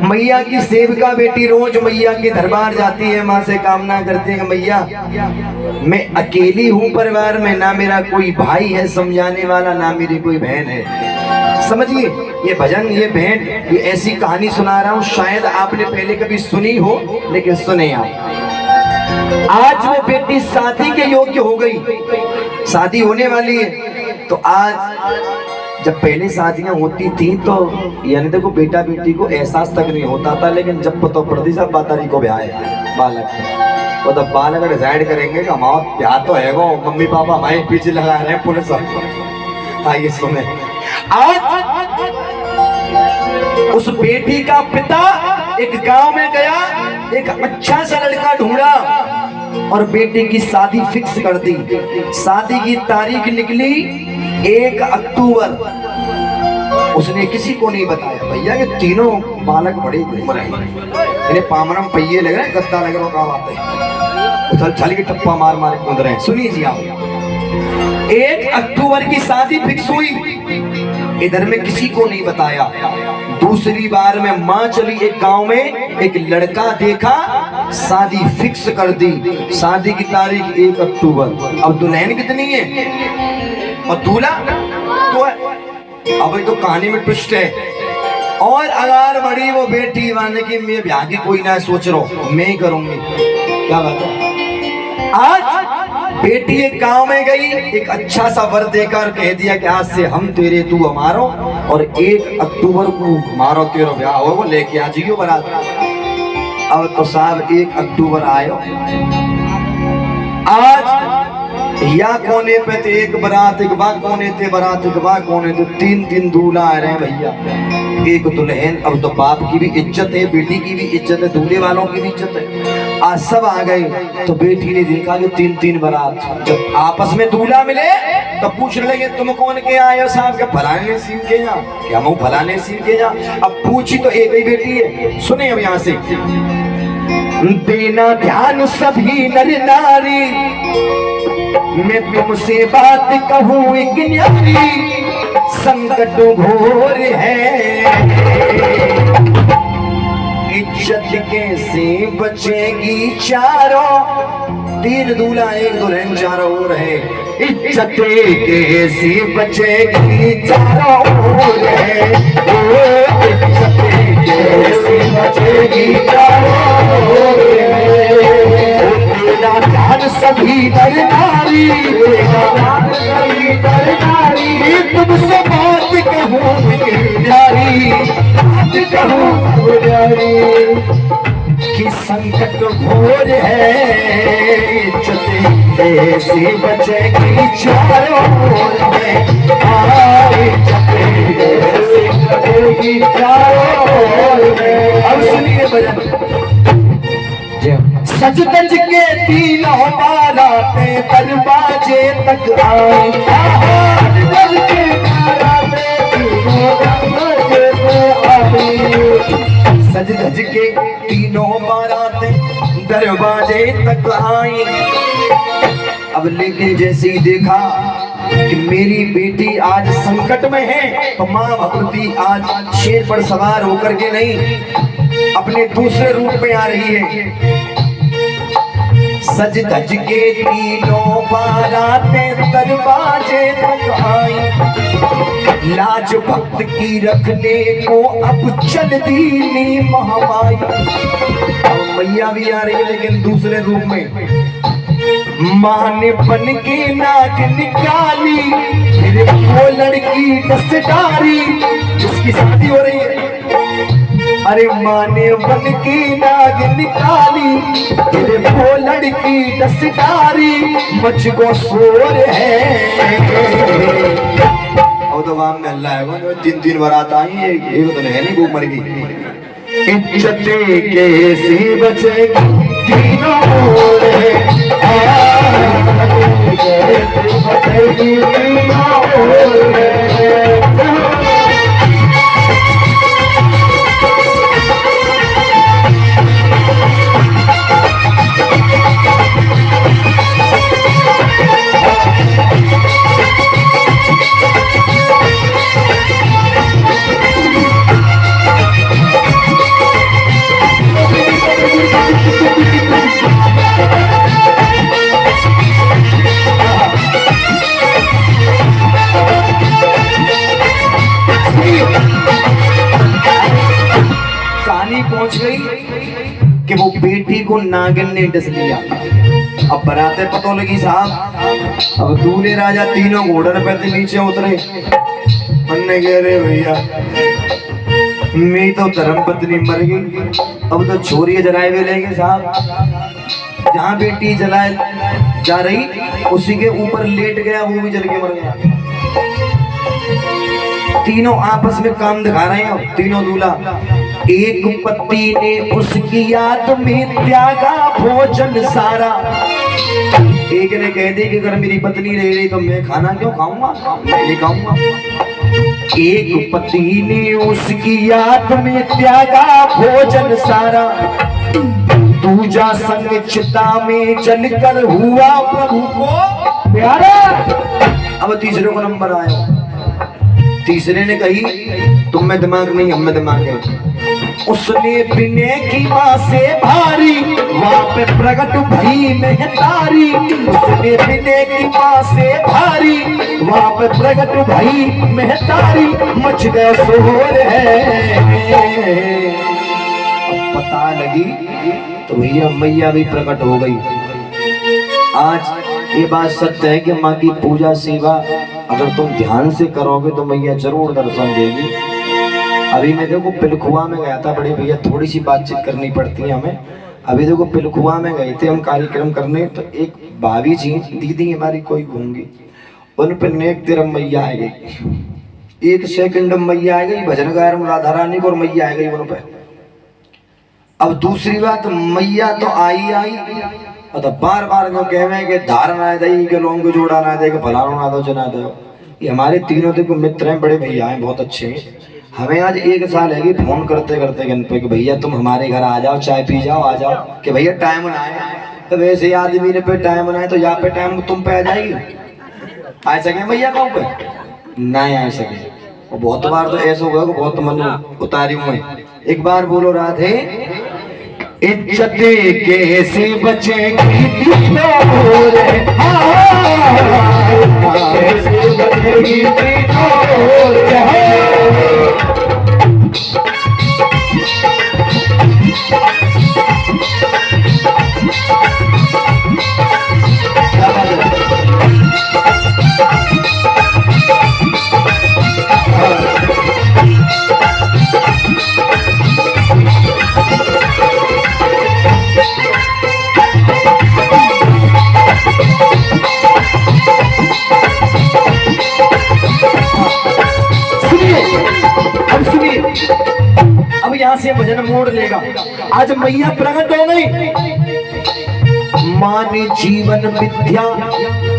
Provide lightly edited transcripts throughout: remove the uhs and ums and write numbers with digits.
मैया की सेविका बेटी रोज मैया के दरबार जाती है, माँ से कामना करती है कि मैया मैं अकेली हूँ परिवार में, ना मेरा कोई भाई है समझाने वाला, ना मेरी कोई बहन है। समझिए ये भजन, ये भेंट, ये ऐसी कहानी सुना रहा हूँ, शायद आपने पहले कभी सुनी हो, लेकिन सुने आप। आज वो बेटी शादी के योग्य हो गई, शादी होने वाली है। तो आज जब पहले शादियां होती थी तो यानी देखो बेटा बेटी को एहसास तक नहीं होता था, लेकिन जब तो प्रति सब 12 तारीख को ब्याह है बालक तो तब बालक डिसाइड करेंगे कि हमारा ब्याह तो है वो, मम्मी पापा हमारे पीछे लगा रहे हैं पुलिस। आइए सुने, आज उस बेटी का पिता एक गांव में गया, एक अच्छा सा लड़का ढूंढा और बेटी की शादी फिक्स कर दी। शादी की तारीख निकली 1 अक्टूबर। उसने किसी को नहीं बताया भैया कि तीनों बालक बड़े घूम रहे हैं, इन्हें पामरम पहिए लग रहे हैं, गद्दा लग रहा है, बात है उछल छल के टप्पा मार मार कूद रहे हैं। सुनिए जी आप, 1 अक्टूबर की शादी फिक्स हुई, इधर में किसी को नहीं बताया। दूसरी बार में माँ चली एक गांव में, एक लड़का देखा, शादी फिक्स कर दी। शादी की तारीख 1 अक्टूबर। अब दुल्हन कितनी है और दूल्हा तो है। अब तो कहानी में ट्विस्ट है, और अगर बड़ी वो बेटी माने की मैं ब्याह की कोई ना सोच रहा, मैं ही करूंगी। क्या बात है, आज बेटी एक गांव में गई, एक अच्छा सा वर देकर कह दिया कि आज से हम तेरे तू हमारो, और 1 अक्टूबर को हमारो तेरा ब्याह हो, वो लेके आ जाइयो बारात। अब तो साहब 1 अक्टूबर आयो, आज या कोने पे थे एक बारात, एक बा कोने थे बारात, एक बा कोने थे, 3 दिन दूल्हा आ रहे हैं भैया, एक दुल्हन। अब तो बाप की भी इज्जत है, बेटी की भी इज्जत है, दूल्हे वालों की भी इज्जत है। आज सब आ गए तो बेटी ने देखा कि 3 बारात। जब आपस में दूल्हा मिले तो पूछने लगे तुम कौन के आए हो साहब, के फलाने सीन के जा, क्या मैं फलाने सीन के जा। अब पूछी तो एक ही बेटी है। सुने अब यहाँ से, देना ध्यान सभी नर नारी, मैं तुमसे बात कहूँ एक न्यारी, संकट घोर है, इज्जत कैसे बचेगी चारों, 3 दूल्हा 1 दुल्हन चारों ओर है, इज्जत कैसे बचेगी चारों ओर है, इज्जत कैसे बचेगी चारों ओर है, ध्यान सभी नर नारी, तुमसे बात कहूँ प्यारी, बात कहूँ प्यारी, कि संकट घोर है, इज्जत कैसे बचेगी चारों ओर में, इज्जत कैसे बचेगी चारों ओर में। अब सुनिए भजन, सज धज के 3 बारातें दरवाजे तक आई, सज के बारातें 3 दरवाजे पे आई, सज धज के 3 बारातें दरवाजे तक आई। अब लेकिन जैसे ही देखा कि मेरी बेटी आज संकट में है, तो माँ भगवती आज शेर पर सवार होकर के नहीं, अपने दूसरे रूप में आ रही है। सज धज के 3 बारातें दरवाजे तक आई, लाज भक्त की रखने को अब चल दीनी महामाई। अब मैया भी आ रही है लेकिन दूसरे रूप में। माँ ने बन के नाक निकाली, फिर वो लड़की डस डारी जिसकी शादी हो रही है। अरे माँ ने बन की नाग निकाली, फिर वो लड़की डस डारी, मुझको शोर है। और तो गाँव में अल्लाह है, 3 बारात आई, एक तो नहीं वो मर गई। इज्जत कैसे बचेगी 3 ओर है, कैसे बचेगी 3 ओर है। कहानी पहुंच गई कि वो बेटी को नागिन ने डस लिया। अब बराते पतो लगी साहब, अब दूल्हे राजा तीनों घोड़े पे थे, नीचे उतरे। अन्ने कह रहे भैया मैं तो धर्म पत्नी मर गई, अब तो छोरी जलाए हुए लेंगे साहब। जहाँ बेटी जलाए जा रही उसी के ऊपर लेट गया, वो भी जल के मर गया। तीनों आपस में काम दिखा रहे हैं, तीनों दूल्हा। एक पति ने उसकी याद में त्यागा भोजन सारा। एक ने कह दी कि अगर मेरी पत्नी रह रही तो मैं खाना क्यों खाऊंगा, मैं नहीं खाऊंगा। एक पति ने उसकी याद में त्यागा भोजन सारा, दूजा संग चिता में जलकर हुआ प्रभु को प्यारा। अब तीसरे को नंबर आया। तीसरे ने कही तुम में दिमाग नहीं, हम में दिमाग है। उसने बिने की माँ से भारी वहाँ पे प्रकट भई महतारी। उसने बिने की माँ से भारी वहाँ पे प्रकट भई महतारी। मच गया शोर है। अब पता लगी तो भैया मैया भी प्रकट हो गई। आज ये बात सत्य है कि माँ की पूजा सेवा अगर तुम ध्यान से करोगे तो मैया जरूर दर्शन देगी। अभी मैं देखो पिलखुआ में गया था, बड़े भैया थोड़ी सी बातचीत करनी पड़ती है हमें। अभी देखो पिलखुआ में गए थे हम कार्यक्रम करने, तो एक भाभी जी दीदी हमारी कोई होंगी, उन पर नेक तेरह मैया आ गई। एक सेकंड मैया आ गई, भजन गायर राधा रानी को, और मैया आ गई उन पर। अब दूसरी बात, मैया तो आई तो बार बार जो कहे कि धारण ना दे, कि लोगों को जोड़ा ना दे, कि फलाना ना दो जना दो। ये हमारे तीनों देखो मित्र हैं, बड़े भैया हैं, बहुत अच्छे हैं। हमें आज एक साल है कि फोन करते करते गन पे कि भैया तुम हमारे घर आ जाओ, चाय पी जाओ, आ जाओ, कि भैया टाइम ना आए। तो वैसे आदमी ने पे टाइम ना आए तो यहाँ पे टाइम तुम पे आ जाएगी। आ सके भैया कहूँ पे नहीं आ सके। और बहुत बार तो ऐसा हुआ कि बहुत मन उतारी हूँ मैं। एक बार बोलो राधे, इज्जत कैसे बचेगी अब यहाँ से भजन मोड़ लेगा। आज मैया प्रकट हो गई। माँ ने जीवन विद्या,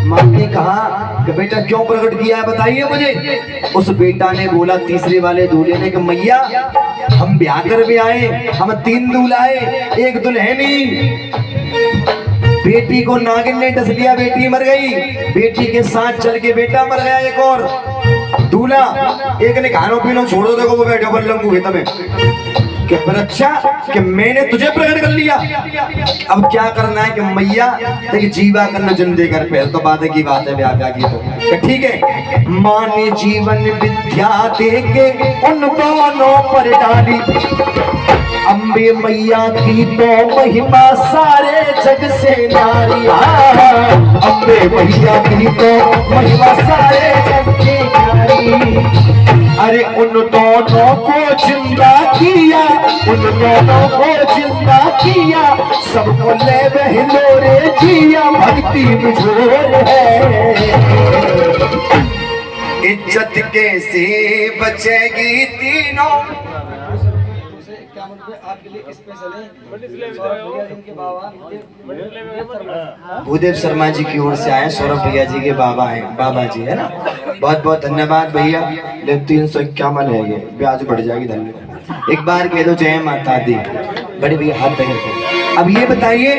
माँ ने कहा कि बेटा क्यों प्रकट किया है बताइए मुझे। उस बेटा ने बोला, तीसरे वाले दूल्हे ने, कि मैया हम ब्याह कर भी आए, हम 3 दूल्हे, एक दुल्हनी। बेटी को नागिन ने डस लिया, बेटी मर गई। बेटी के साथ चल के बेटा मर गया। एक और दूल्हा, एक ने खानो पीनो छोड़ो, देखो वो बैठे बल्लंगू है तमें कि पर अच्छा कि मैंने तुझे प्रकट कर लिया। अब क्या करना है कि मैया देखिए जीवा करना जिंदे कर पे, तो बात की बात है ब्याह की। तो ठीक है, माँ ने जीवन विद्या दे के उन दोनों पर डाली। अम्बे मैया की तो महिमा सारे जग से नारी। अम्बे मैया की तो महिमा सारे जग से नारी। अरे उन दोनों को जिंदा किया, उन दोनों को जिंदा किया, सबको ले बहलो रे जिया, भक्ति बिजोर है। इज्जत कैसे बचेगी तीनों। आपके लिए स्पेशल है भूदेव शर्मा जी की ओर से आए, सौरभ भैया जी के बाबा हैं, बाबा जी है ना। बहुत बहुत धन्यवाद भैया। 351 है ये, ब्याज बढ़ जाएगी। धन्यवाद। एक बार कह दो जय माता दी। बड़े भैया हाथ पकड़। अब ये बताइए,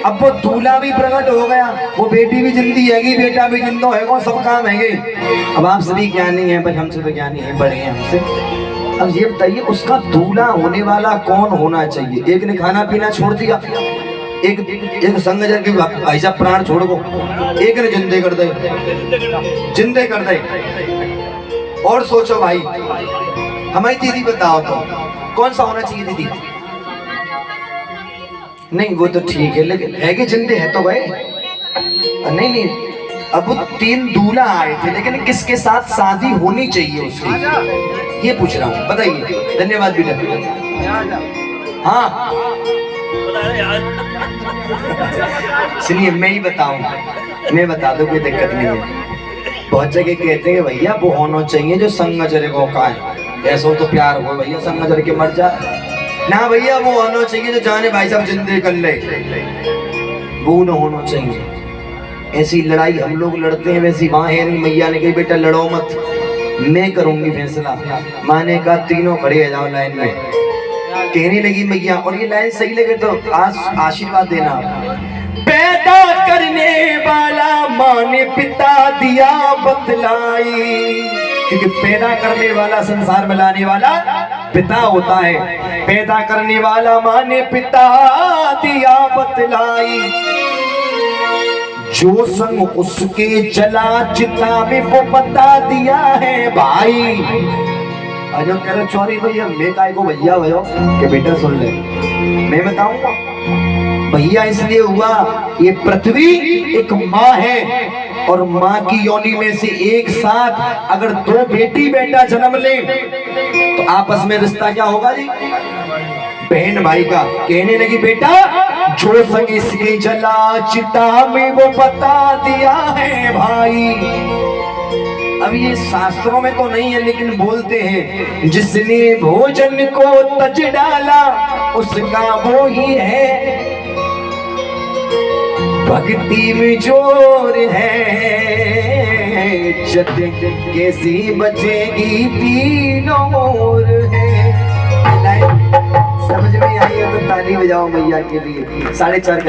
अब वो दूल्हा भी प्रकट हो गया, वो बेटी भी जिंदी हैगी, बेटा भी जिंदा है, सब काम है। अब आप सभी ज्ञानी हैं भाई, हमसे तो ज्ञानी है, बड़े हैं हमसे। अब ये बताइए उसका दूल्हा होने वाला कौन होना चाहिए। एक ने खाना पीना छोड़ दिया, एक संग के भाई साहब प्राण छोड़ को, एक ने जिंदे कर दे, जिंदे कर दे। और सोचो भाई, हमारी दीदी बताओ तो कौन सा होना चाहिए दीदी? नहीं वो तो ठीक है, लेकिन है कि जिंदे है तो भाई नहीं नहीं, अब 3 दूल्हा आए थे, लेकिन किसके साथ शादी होनी चाहिए उसकी, ये पूछ रहा हूँ, बताइए। धन्यवाद बेटा। हाँ सुनिए, मैं ही बताऊं, मैं बता दूं, कोई दिक्कत नहीं है। बहुत जगह कहते हैं भैया वो होना चाहिए जो संग जरे को का है, ऐसा तो प्यार हो भैया संग जरे के मर जाए ना भैया, वो होना चाहिए जो जाने भाई साहब जिंदगी कर ले, वो न होना चाहिए। ऐसी लड़ाई हम लोग लड़ते हैं वैसी वहां है नहीं। मैया ने कही बेटा लड़ो मत, मैं करूंगी फैसला। माँ ने कहा तीनों खड़े हो जाओ लाइन में। कहने लगी मैया, और ये लाइन सही लगे तो आशीर्वाद देना। पैदा करने वाला माँ ने पिता दिया बतलाई, क्योंकि पैदा करने वाला संसार में लाने वाला पिता होता है। पैदा करने वाला माँ ने पिता दिया बतलाई, जो संग उसके जला चिता में वो बता दिया है भाई। अजो कह रहे चौरी भैया मैं काय को भैया भयो कि बेटा सुन ले, मैं बताऊंगा भैया इसलिए हुआ, ये पृथ्वी एक माँ है, और माँ की योनि में से एक साथ अगर 2 बेटी बेटा जन्म ले तो आपस में रिश्ता क्या होगा जी? बहन भाई का। कहने लगी बेटा जो संग इसके जला चिता में वो बता दिया है भाई। अब ये शास्त्रों में तो नहीं है, लेकिन बोलते हैं जिसने भोजन को तज डाला उसका वो ही है, भक्ति में जोर है, जद कैसी बचेगी तीनों ओर है। समझ में आई है तो ताली बजाओ मैया के लिए। 4:30